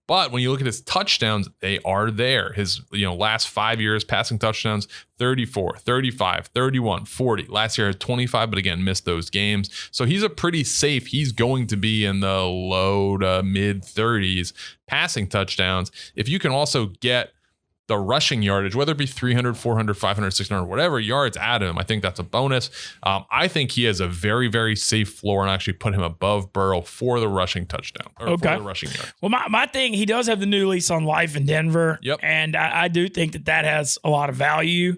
But when you look at his touchdowns, they are there. His last 5 years passing touchdowns, 34, 35, 31, 40. Last year had 25, but again, missed those games. So he's a pretty safe. He's going to be in the low to mid 30s passing touchdowns. If you can also get the rushing yardage, whether it be 300, 400, 500, 600, whatever yards at him, I think that's a bonus. I think he has a very, very safe floor, and actually put him above Burrow for the rushing touchdown. Or for the rushing yard. Well, my thing, he does have the new lease on life in Denver. Yep. And I do think that has a lot of value.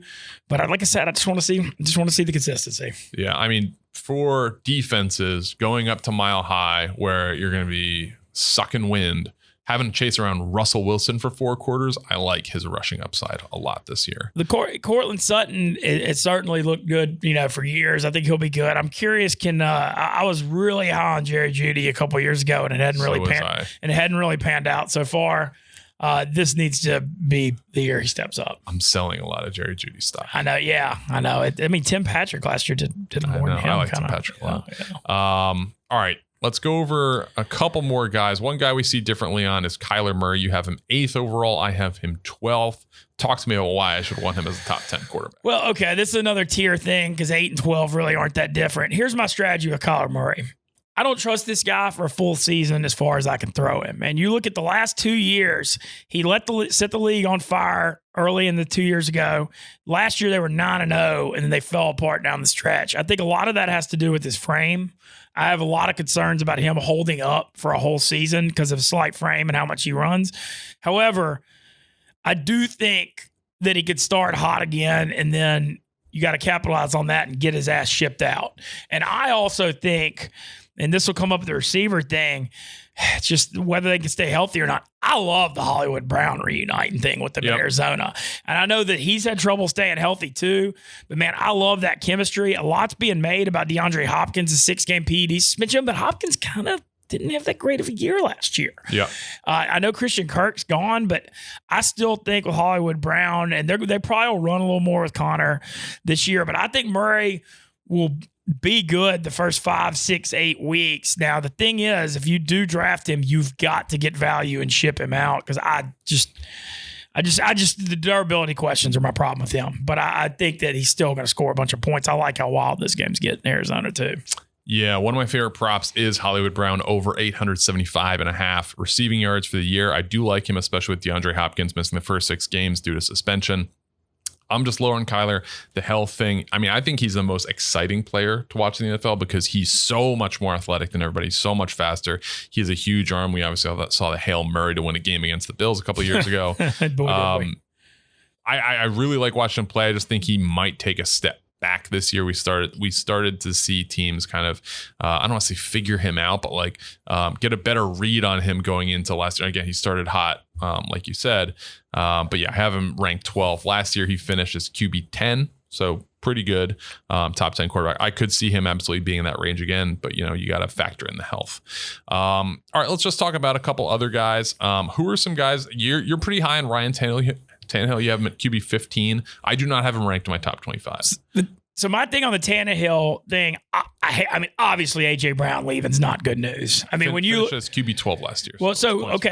But like I said, I just want to see the consistency. Yeah, I mean, for defenses going up to Mile High where you're going to be sucking wind, having to chase around Russell Wilson for 4 quarters, I like his rushing upside a lot this year. The Cortland Sutton, it certainly looked good, for years. I think he'll be good. I'm curious, I was really high on Jerry Judy a couple years ago, and it hadn't really panned out so far. This needs to be the year he steps up. I'm selling a lot of Jerry Judy stock. I know. Yeah, I know. Tim Patrick last year did more than him. I like Tim Patrick a lot. Yeah. All right. Let's go over a couple more guys. One guy we see differently on is Kyler Murray. You have him 8th overall. I have him 12th. Talk to me about why I should want him as a top 10 quarterback. Well, okay. This is another tier thing because 8 and 12 really aren't that different. Here's my strategy with Kyler Murray. I don't trust this guy for a full season as far as I can throw him. And you look at the last 2 years, he set the league on fire early in the 2 years ago. Last year, they were 9-0, and then they fell apart down the stretch. I think a lot of that has to do with his frame. I have a lot of concerns about him holding up for a whole season because of slight frame and how much he runs. However, I do think that he could start hot again, and then you got to capitalize on that and get his ass shipped out. And I also think, and this will come up with the receiver thing, it's just whether they can stay healthy or not. I love the Hollywood Brown reuniting thing with them in Arizona. And I know that he's had trouble staying healthy too. But, man, I love that chemistry. A lot's being made about DeAndre Hopkins' 6-game PED suspension, but Hopkins kind of didn't have that great of a year last year. Yeah. I know Christian Kirk's gone, but I still think with Hollywood Brown, and they probably will run a little more with Connor this year, but I think Murray will be good the first 5, 6, 8 weeks. Now, the thing is, if you do draft him, you've got to get value and ship him out because the durability questions are my problem with him. But I think that he's still going to score a bunch of points. I like how wild this game's getting in Arizona too. Yeah, one of my favorite props is Hollywood Brown over 875.5 receiving yards for the year. I do like him, especially with DeAndre Hopkins missing the first 6 games due to suspension. I'm just low on Kyler. The health thing, I mean, I think he's the most exciting player to watch in the NFL because he's so much more athletic than everybody, so much faster. He has a huge arm. We obviously saw the Hail Murray to win a game against the Bills a couple of years ago. I really like watching him play. I just think he might take a step back this year. We started to see teams kind of, I don't want to say figure him out, but get a better read on him going into last year. Again, he started hot, like you said. But yeah, I have him ranked 12th. Last year, he finished as QB 10. So pretty good. Top 10 quarterback. I could see him absolutely being in that range again, but you got to factor in the health. All right, let's just talk about a couple other guys. Who are some guys? You're pretty high on Ryan Tannehill. You have him at QB 15. I do not have him ranked in my top 25. So my thing on the Tannehill thing, I mean, obviously AJ Brown leaving's not good news. I mean, when you finished as QB 12 last year. Well,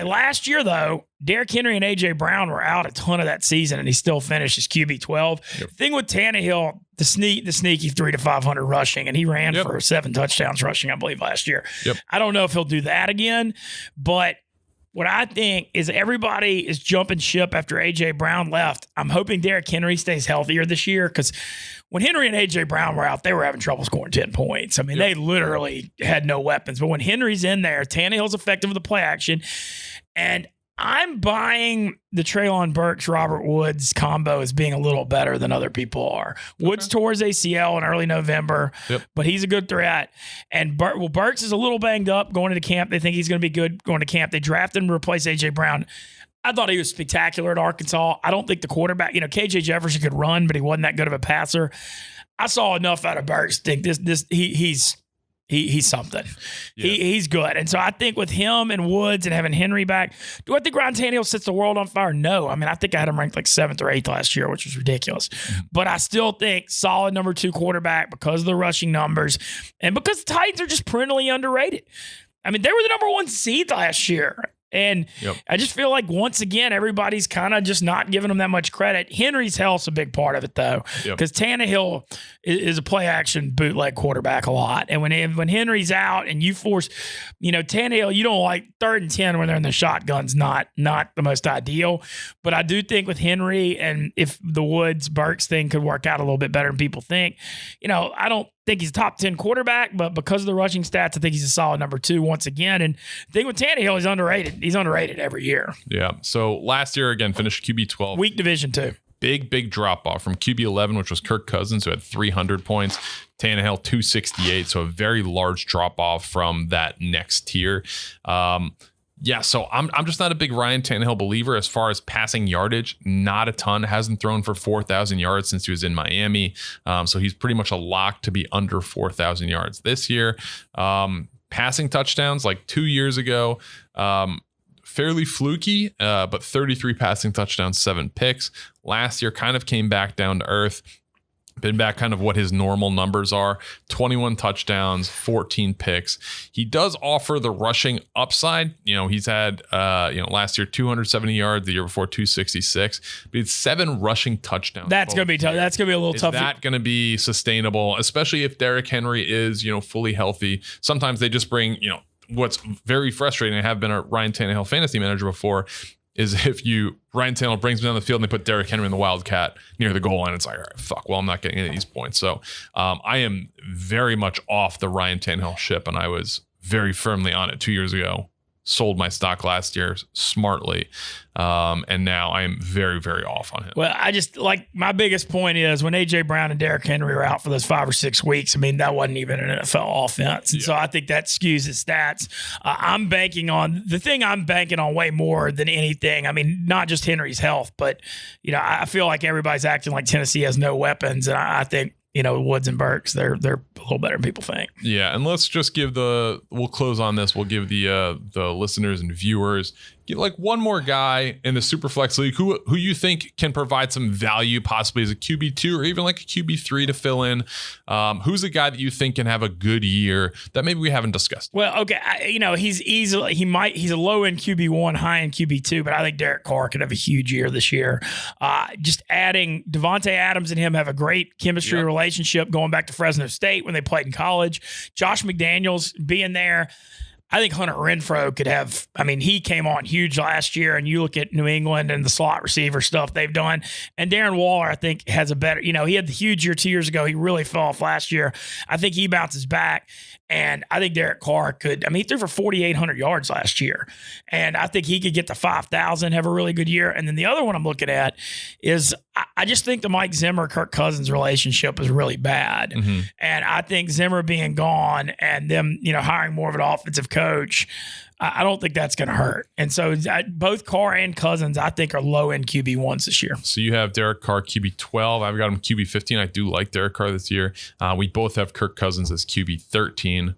last year though, Derrick Henry and AJ Brown were out a ton of that season, and he still finished as QB 12. Yep. The thing with Tannehill, the sneaky 300 to 500 rushing, and he ran for 7 touchdowns rushing, I believe, last year. Yep. I don't know if he'll do that again, but what I think is everybody is jumping ship after A.J. Brown left. I'm hoping Derrick Henry stays healthier this year because when Henry and A.J. Brown were out, they were having trouble scoring 10 points. I mean, they literally had no weapons. But when Henry's in there, Tannehill's effective with the play action. And I'm buying the Treylon Burks, Robert Woods combo as being a little better than other people are. Woods tore his ACL in early November, but he's a good threat. And Burks is a little banged up going into camp. They think he's going to be good going to camp. They drafted him to replace A.J. Brown. I thought he was spectacular at Arkansas. I don't think the quarterback, KJ Jefferson could run, but he wasn't that good of a passer. I saw enough out of Burks to think he's something. Yeah. He's good. And so I think with him and Woods and having Henry back, do I think Ryan Tannehill sets the world on fire? No. I mean, I think I had him ranked like 7th or 8th last year, which was ridiculous. But I still think solid number 2 quarterback because of the rushing numbers and because the Titans are just perennially underrated. I mean, they were the number 1 seed last year. And I just feel like, once again, everybody's kind of just not giving them that much credit. Henry's health's a big part of it, though, because Tannehill is a play-action bootleg quarterback a lot. And when Henry's out and you force, Tannehill, you don't like 3rd and 10 when they're in the shotgun's not the most ideal. But I do think with Henry and if the Woods-Burks thing could work out a little bit better than people think, I don't think he's a top 10 quarterback, but because of the rushing stats, I think he's a solid number 2 once again. And the thing with Tannehill, he's underrated. He's underrated every year. Yeah. So last year, again, finished QB 12. Weak division too. Big drop off from QB 11, which was Kirk Cousins, who had 300 points. Tannehill 268, so a very large drop off from that next tier. Yeah, so I'm just not a big Ryan Tannehill believer as far as passing yardage. Not a ton. Hasn't thrown for 4,000 yards since he was in Miami. So he's pretty much a lock to be under 4,000 yards this year. Passing touchdowns like 2 years ago, fairly fluky, but 33 passing touchdowns, 7 picks. Last year kind of came back down to earth. Been back kind of what his normal numbers are. 21 touchdowns, 14 picks. He does offer the rushing upside. He's had, last year 270 yards, the year before 266. But it's 7 rushing touchdowns. That's going to be tough. That's going to be a little tough. Is that going to be sustainable, especially if Derrick Henry is, fully healthy? Sometimes they just bring, what's very frustrating. I have been a Ryan Tannehill fantasy manager before. Is if Ryan Tannehill brings me down the field and they put Derrick Henry in the Wildcat near the goal line, it's like, all right, fuck, well, I'm not getting any of these points. So I am very much off the Ryan Tannehill ship, and I was very firmly on it 2 years ago. Sold my stock last year smartly. And now I am very, very off on him. Well, my biggest point is when A.J. Brown and Derrick Henry were out for those 5 or 6 weeks, that wasn't even an NFL offense. And so I think that skews his stats. I'm banking on way more than anything. Not just Henry's health, but, I feel like everybody's acting like Tennessee has no weapons. And I think, Woods and Burks, they're a little better than people think. Yeah, and let's just we'll close on this. We'll give the listeners and viewers like one more guy in the Superflex League who you think can provide some value, possibly as a QB2 or even like a QB3 to fill in. Who's a guy that you think can have a good year that maybe we haven't discussed? Well, okay, he's a low end QB1, high end QB2, but I think Derek Carr could have a huge year this year. Just adding Devonte Adams and him have a great chemistry relationship going back to Fresno State when they played in college. Josh McDaniels being there. I think Hunter Renfro could have, he came on huge last year, and you look at New England and the slot receiver stuff they've done. And Darren Waller, I think, has a better, he had the huge year 2 years ago. He really fell off last year. I think he bounces back. And I think Derek Carr could, he threw for 4,800 yards last year. And I think he could get to 5,000, have a really good year. And then the other one I'm looking at is I just think the Mike Zimmer-Kirk Cousins relationship is really bad. Mm-hmm. And I think Zimmer being gone and them, hiring more of an offensive coach, I don't think that's going to hurt. And so both Carr and Cousins, I think, are low-end QB1s this year. So you have Derek Carr QB12. I've got him QB15. I do like Derek Carr this year. We both have Kirk Cousins as QB13.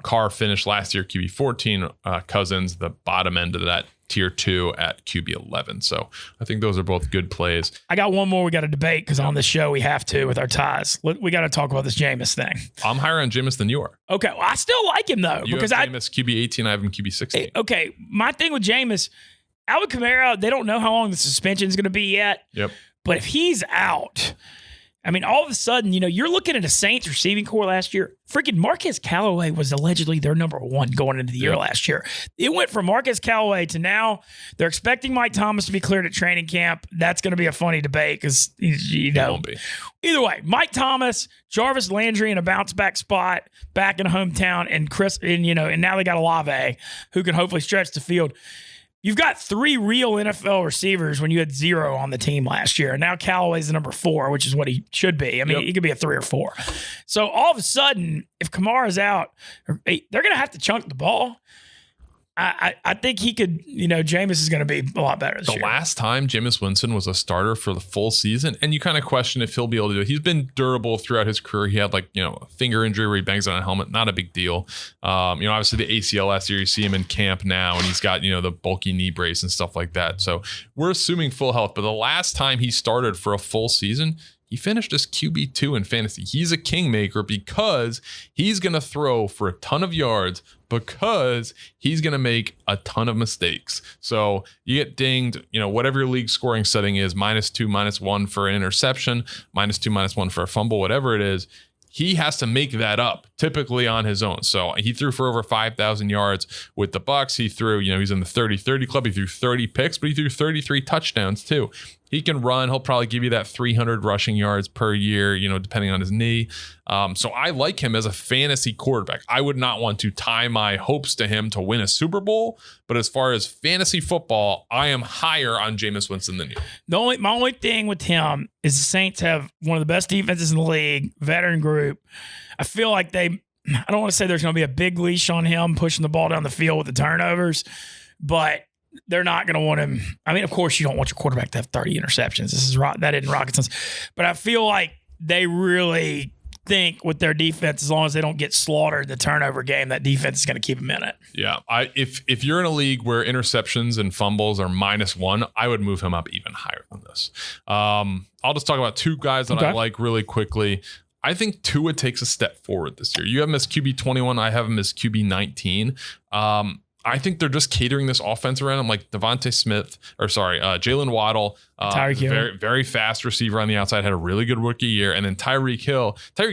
Carr finished last year QB14. Cousins, the bottom end of that tier 2 at QB11. So I think those are both good plays. I got one more we got to debate because on this show we have to with our ties. We got to talk about this Jameis thing. I'm higher on Jameis than you are. Okay. Well, I still like him though. You because have Jameis QB18. I have him QB16. Okay. My thing with Jameis, Alvin Kamara, they don't know how long the suspension is going to be yet. Yep. But if he's out, all of a sudden, you're looking at a Saints receiving core last year. Freaking Marquez Callaway was allegedly their number 1 going into the year last year. It went from Marquez Callaway to now they're expecting Mike Thomas to be cleared at training camp. That's going to be a funny debate because, won't be. Either way, Mike Thomas, Jarvis Landry in a bounce back spot back in a hometown, and Chris, and now they got Olave who can hopefully stretch the field. You've got 3 real NFL receivers when you had 0 on the team last year. And now Callaway's the number 4, which is what he should be. He could be a 3 or 4. So all of a sudden, if Kamara's out, they're going to have to chunk the ball. I think he could, Jameis is going to be a lot better this year. The last time Jameis Winston was a starter for the full season, and you kind of question if he'll be able to do it. He's been durable throughout his career. He had a finger injury where he bangs on a helmet. Not a big deal. Obviously the ACL last year, you see him in camp now, and he's got, the bulky knee brace and stuff like that. So we're assuming full health. But the last time he started for a full season, he finished as QB2 in fantasy. He's a kingmaker because he's going to throw for a ton of yards because he's going to make a ton of mistakes. So you get dinged, whatever your league scoring setting is, -2, -1 for an interception, -2, -1 for a fumble, whatever it is. He has to make that up typically on his own. So he threw for over 5,000 yards with the Bucs. He threw, he's in the 30-30 club. He threw 30 picks, but he threw 33 touchdowns too. He can run. He'll probably give you that 300 rushing yards per year, depending on his knee. So I like him as a fantasy quarterback. I would not want to tie my hopes to him to win a Super Bowl, but as far as fantasy football, I am higher on Jameis Winston than you. My only thing with him is the Saints have one of the best defenses in the league, veteran group. I feel like I don't want to say there's going to be a big leash on him pushing the ball down the field with the turnovers, but they're not going to want him. I mean, of course, you don't want your quarterback to have 30 interceptions. That isn't rocket science. But I feel like they really think with their defense, as long as they don't get slaughtered in the turnover game, that defense is going to keep them in it. Yeah. If you're in a league where interceptions and fumbles are -1, I would move him up even higher than this. I'll just talk about two guys that I like really quickly. I think Tua takes a step forward this year. You have him as QB 21. I have him as QB 19. I think they're just catering this offense around him, like Jalen Waddle, Tyreek Hill. very, very fast receiver on the outside, had a really good rookie year. And then Tyreek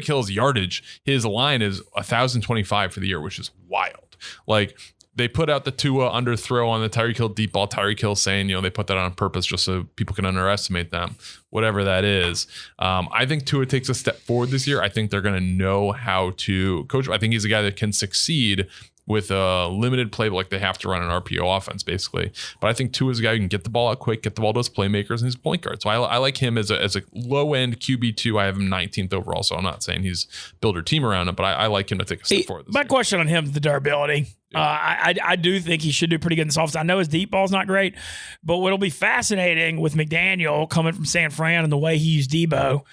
Hill's yardage, his line is 1,025 for the year, which is wild. Like, they put out the Tua underthrow on the Tyreek Hill deep ball. Tyreek Hill saying, they put that on purpose just so people can underestimate them, whatever that is. I think Tua takes a step forward this year. I think they're going to know how to coach. I think he's a guy that can succeed with a limited playbook. Like, they have to run an RPO offense basically. But I think Tua is a guy who can get the ball out quick, get the ball to his playmakers and his point guard. So I like him as a low end QB2. I have him 19th overall. So I'm not saying he's build your team around him, but I like him to take a step forward. My question on him is the durability. Yeah. I do think he should do pretty good in this offense. I know his deep ball's not great, but what'll be fascinating with McDaniel coming from San Fran and the way he used Debo,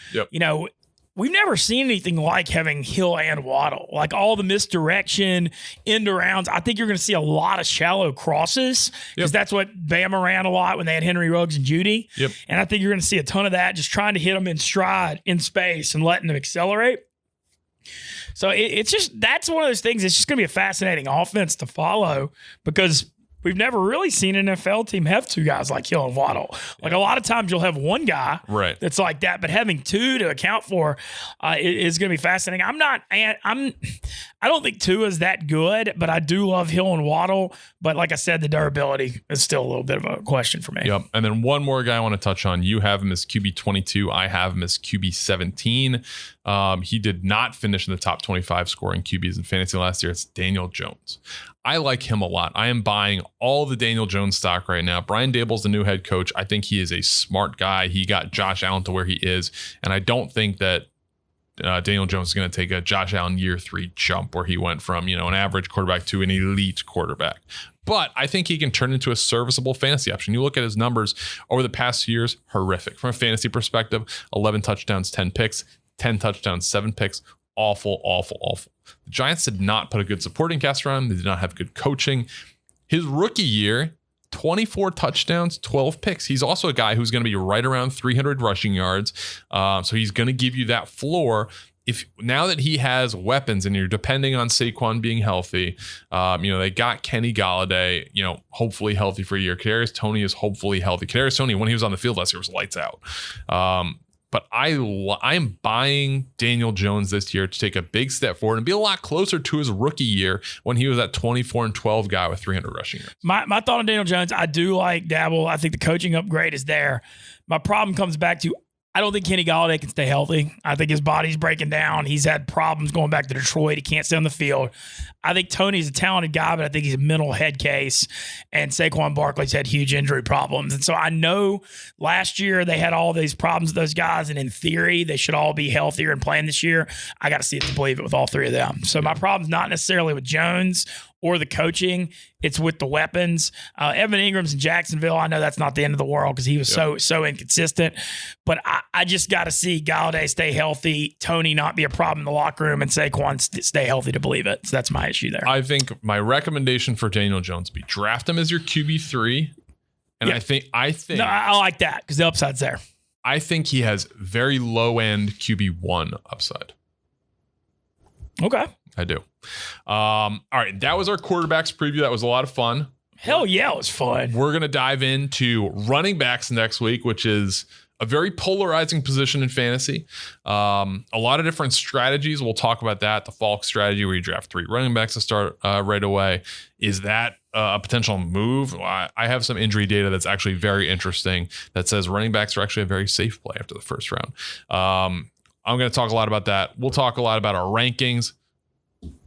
we've never seen anything like having Hill and Waddle. Like, all the misdirection, end arounds. I think you're going to see a lot of shallow crosses because that's what Bama ran a lot when they had Henry Ruggs and Judy. Yep. And I think you're going to see a ton of that, just trying to hit them in stride, in space, and letting them accelerate. So it's just, that's one of those things. It's just going to be a fascinating offense to follow because we've never really seen an NFL team have two guys like Hill and Waddle. Like, a lot of times you'll have one guy that's like that, but having two to account for is going to be fascinating. I don't think two is that good, but I do love Hill and Waddle. But like I said, the durability is still a little bit of a question for me. Yep. And then one more guy I want to touch on. You have him as QB 22. I have him as QB 17. He did not finish in the top 25 scoring QBs in fantasy last year. It's Daniel Jones. I like him a lot. I am buying all the Daniel Jones stock right now. Brian Daboll's the new head coach. I think he is a smart guy. He got Josh Allen to where he is. And I don't think that Daniel Jones is going to take a Josh Allen year 3 jump where he went from, an average quarterback to an elite quarterback. But I think he can turn into a serviceable fantasy option. You look at his numbers over the past few years, horrific. From a fantasy perspective, 11 touchdowns, 10 picks, 10 touchdowns, 7 picks. Awful, awful, awful. The Giants did not put a good supporting cast around him. They did not have good coaching. His rookie year, 24 touchdowns, 12 picks. He's also a guy who's going to be right around 300 rushing yards. So he's going to give you that floor. If now that he has weapons and you're depending on Saquon being healthy, they got Kenny Galladay, hopefully healthy for a year. Kadarius Toney is hopefully healthy. Kadarius Toney, when he was on the field last year, was lights out. But I'm buying Daniel Jones this year to take a big step forward and be a lot closer to his rookie year when he was that 24-12 guy with 300 rushing yards. My thought on Daniel Jones, I do like Dabble. I think the coaching upgrade is there. My problem comes back to, I don't think Kenny Galladay can stay healthy. I think his body's breaking down. He's had problems going back to Detroit. He can't stay on the field. I think Tony's a talented guy, but I think he's a mental head case. And Saquon Barkley's had huge injury problems. And so I know last year they had all these problems with those guys, and in theory, they should all be healthier and playing this year. I got to see it to believe it with all three of them. So my problem's not necessarily with Jones or the coaching. It's with the weapons. Evan Ingram's in Jacksonville. I know that's not the end of the world because he was so inconsistent. But I just got to see Galladay stay healthy, Tony not be a problem in the locker room, and Saquon stay healthy to believe it. So that's my issue there. I think my recommendation for Daniel Jones would be draft him as your QB3. And I think no, I like that because the upside's there. I think he has very low end QB1 upside. Okay. I do. All right. That was our quarterbacks preview. That was a lot of fun. Hell yeah, it was fun. We're going to dive into running backs next week, which is a very polarizing position in fantasy. A lot of different strategies. We'll talk about that. The Falk strategy where you draft 3 running backs to start right away. Is that a potential move? I have some injury data that's actually very interesting that says running backs are actually a very safe play after the first round. I'm going to talk a lot about that. We'll talk a lot about our rankings.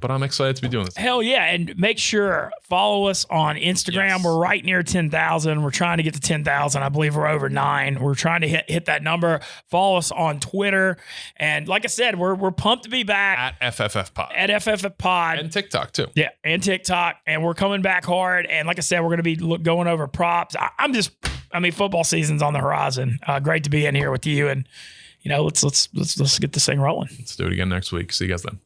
But I'm excited to be doing this. Hell yeah. And make sure, follow us on Instagram. Yes. We're right near 10,000. We're trying to get to 10,000. I believe we're over 9. We're trying to hit that number. Follow us on Twitter. And like I said, we're pumped to be back. At FFF Pod. At FFF Pod. And TikTok too. Yeah, and TikTok. And we're coming back hard. And like I said, we're going to be going over props. Football season's on the horizon. Great to be in here with you. And, let's get this thing rolling. Let's do it again next week. See you guys then.